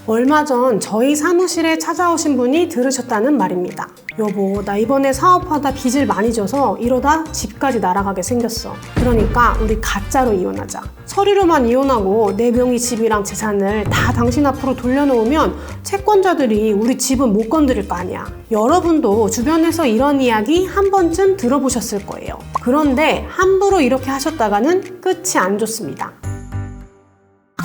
얼마 전 저희 사무실에 찾아오신 분이 들으셨다는 말입니다. 여보, 나 이번에 사업하다 빚을 많이 져서 이러다 집까지 날아가게 생겼어. 그러니까 우리 가짜로 이혼하자. 서류로만 이혼하고 내 명의 집이랑 재산을 다 당신 앞으로 돌려놓으면 채권자들이 우리 집은 못 건드릴 거 아니야. 여러분도 주변에서 이런 이야기 한 번쯤 들어보셨을 거예요. 그런데 함부로 이렇게 하셨다가는 끝이 안 좋습니다.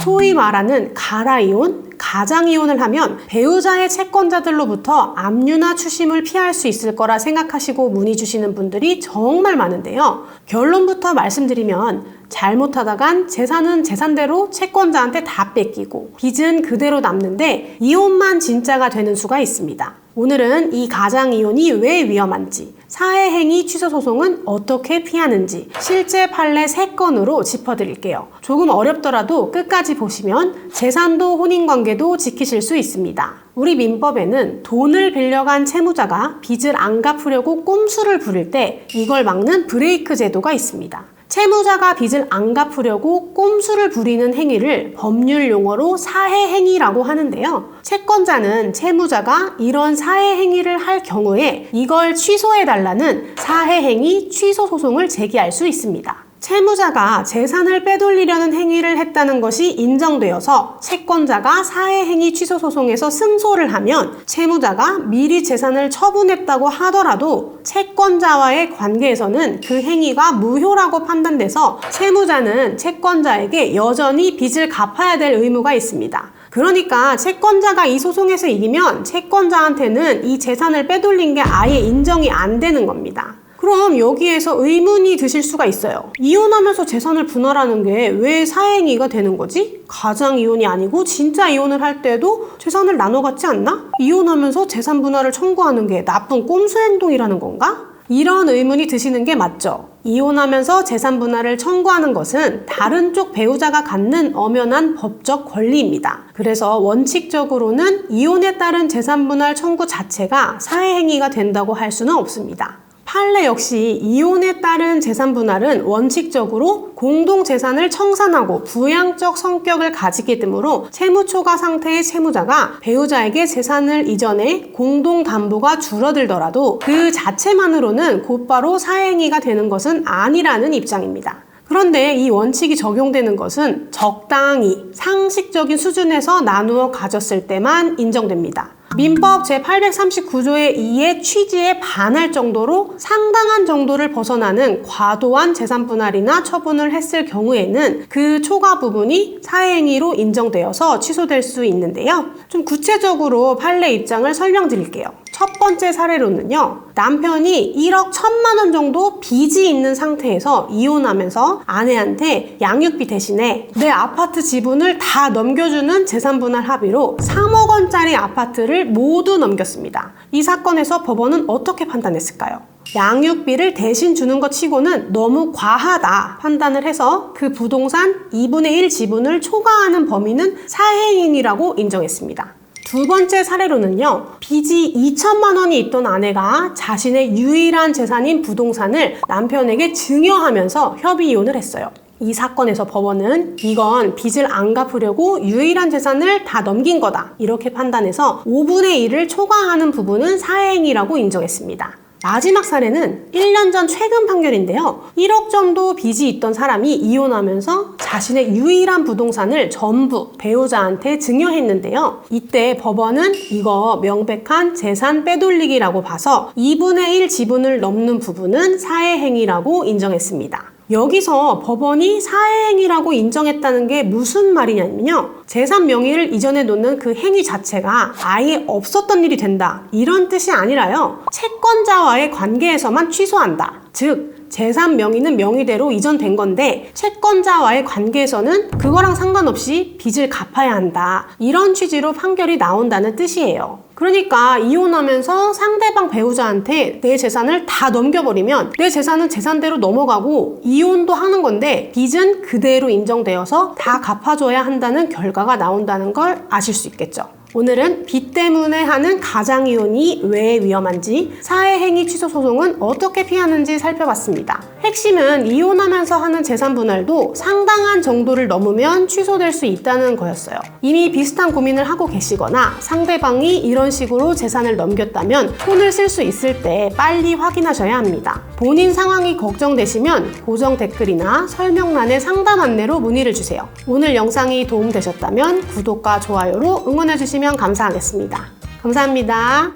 소위 말하는 가라이혼, 가장이혼을 하면 배우자의 채권자들로부터 압류나 추심을 피할 수 있을 거라 생각하시고 문의 주시는 분들이 정말 많은데요. 결론부터 말씀드리면 잘못하다간 재산은 재산대로 채권자한테 다 뺏기고 빚은 그대로 남는데 이혼만 진짜가 되는 수가 있습니다. 오늘은 이 가장이혼이 왜 위험한지, 사회행위 취소소송은 어떻게 피하는지 실제 판례 3건으로 짚어드릴게요. 조금 어렵더라도 끝까지 보시면 재산도 혼인관계도 지키실 수 있습니다. 우리 민법에는 돈을 빌려간 채무자가 빚을 안 갚으려고 꼼수를 부릴 때 이걸 막는 브레이크 제도가 있습니다. 채무자가 빚을 안 갚으려고 꼼수를 부리는 행위를 법률 용어로 사해행위라고 하는데요. 채권자는 채무자가 이런 사해행위를 할 경우에 이걸 취소해달라는 사해행위 취소소송을 제기할 수 있습니다. 채무자가 재산을 빼돌리려는 행위를 했다는 것이 인정되어서 채권자가 사해행위 취소소송에서 승소를 하면 채무자가 미리 재산을 처분했다고 하더라도 채권자와의 관계에서는 그 행위가 무효라고 판단돼서 채무자는 채권자에게 여전히 빚을 갚아야 될 의무가 있습니다. 그러니까 채권자가 이 소송에서 이기면 채권자한테는 이 재산을 빼돌린 게 아예 인정이 안 되는 겁니다. 그럼 여기에서 의문이 드실 수가 있어요. 이혼하면서 재산을 분할하는 게 왜 사행위가 되는 거지? 가장이혼이 아니고 진짜 이혼을 할 때도 재산을 나눠 갖지 않나? 이혼하면서 재산 분할을 청구하는 게 나쁜 꼼수 행동이라는 건가? 이런 의문이 드시는 게 맞죠. 이혼하면서 재산 분할을 청구하는 것은 다른 쪽 배우자가 갖는 엄연한 법적 권리입니다. 그래서 원칙적으로는 이혼에 따른 재산 분할 청구 자체가 사회행위가 된다고 할 수는 없습니다. 판례 역시 이혼에 따른 재산 분할은 원칙적으로 공동재산을 청산하고 부양적 성격을 가지게 되므로 채무초과 상태의 채무자가 배우자에게 재산을 이전해 공동담보가 줄어들더라도 그 자체만으로는 곧바로 사행위가 되는 것은 아니라는 입장입니다. 그런데 이 원칙이 적용되는 것은 적당히 상식적인 수준에서 나누어 가졌을 때만 인정됩니다. 민법 제839조의 2의 취지에 반할 정도로 상당한 정도를 벗어나는 과도한 재산 분할이나 처분을 했을 경우에는 그 초과 부분이 사회행위로 인정되어서 취소될 수 있는데요. 좀 구체적으로 판례 입장을 설명드릴게요. 첫 번째 사례로는요. 남편이 1억 1,000만 원 정도 빚이 있는 상태에서 이혼하면서 아내한테 양육비 대신에 내 아파트 지분을 다 넘겨주는 재산분할 합의로 3억 원짜리 아파트를 모두 넘겼습니다. 이 사건에서 법원은 어떻게 판단했을까요? 양육비를 대신 주는 것 치고는 너무 과하다 판단을 해서 그 부동산 2분의 1 지분을 초과하는 범위는 사해행위라고 인정했습니다. 두 번째 사례로는요. 빚이 2천만 원이 있던 아내가 자신의 유일한 재산인 부동산을 남편에게 증여하면서 협의 이혼을 했어요. 이 사건에서 법원은 이건 빚을 안 갚으려고 유일한 재산을 다 넘긴 거다 이렇게 판단해서 5분의 1을 초과하는 부분은 사해행위라고 인정했습니다. 마지막 사례는 1년 전 최근 판결인데요. 1억 정도 빚이 있던 사람이 이혼하면서 자신의 유일한 부동산을 전부 배우자한테 증여했는데요. 이때 법원은 이거 명백한 재산 빼돌리기라고 봐서 2분의 1 지분을 넘는 부분은 사해행위라고 인정했습니다. 여기서 법원이 사해행위라고 인정했다는 게 무슨 말이냐면요. 재산 명의를 이전해 놓는 그 행위 자체가 아예 없었던 일이 된다. 이런 뜻이 아니라요. 채권자와의 관계에서만 취소한다. 즉, 재산 명의는 명의대로 이전된 건데 채권자와의 관계에서는 그거랑 상관없이 빚을 갚아야 한다. 이런 취지로 판결이 나온다는 뜻이에요. 그러니까 이혼하면서 상대방 배우자한테 내 재산을 다 넘겨버리면 내 재산은 재산대로 넘어가고 이혼도 하는 건데 빚은 그대로 인정되어서 다 갚아줘야 한다는 결과가 나온다는 걸 아실 수 있겠죠. 오늘은 빚 때문에 하는 가장이혼이 왜 위험한지, 사회행위 취소 소송은 어떻게 피하는지 살펴봤습니다. 핵심은 이혼하면서 하는 재산 분할도 상당한 정도를 넘으면 취소될 수 있다는 거였어요. 이미 비슷한 고민을 하고 계시거나 상대방이 이런 식으로 재산을 넘겼다면 손을 쓸 수 있을 때 빨리 확인하셔야 합니다. 본인 상황이 걱정되시면 고정 댓글이나 설명란에 상담 안내로 문의를 주세요. 오늘 영상이 도움되셨다면 구독과 좋아요로 응원해주시면 감사하겠습니다. 감사합니다.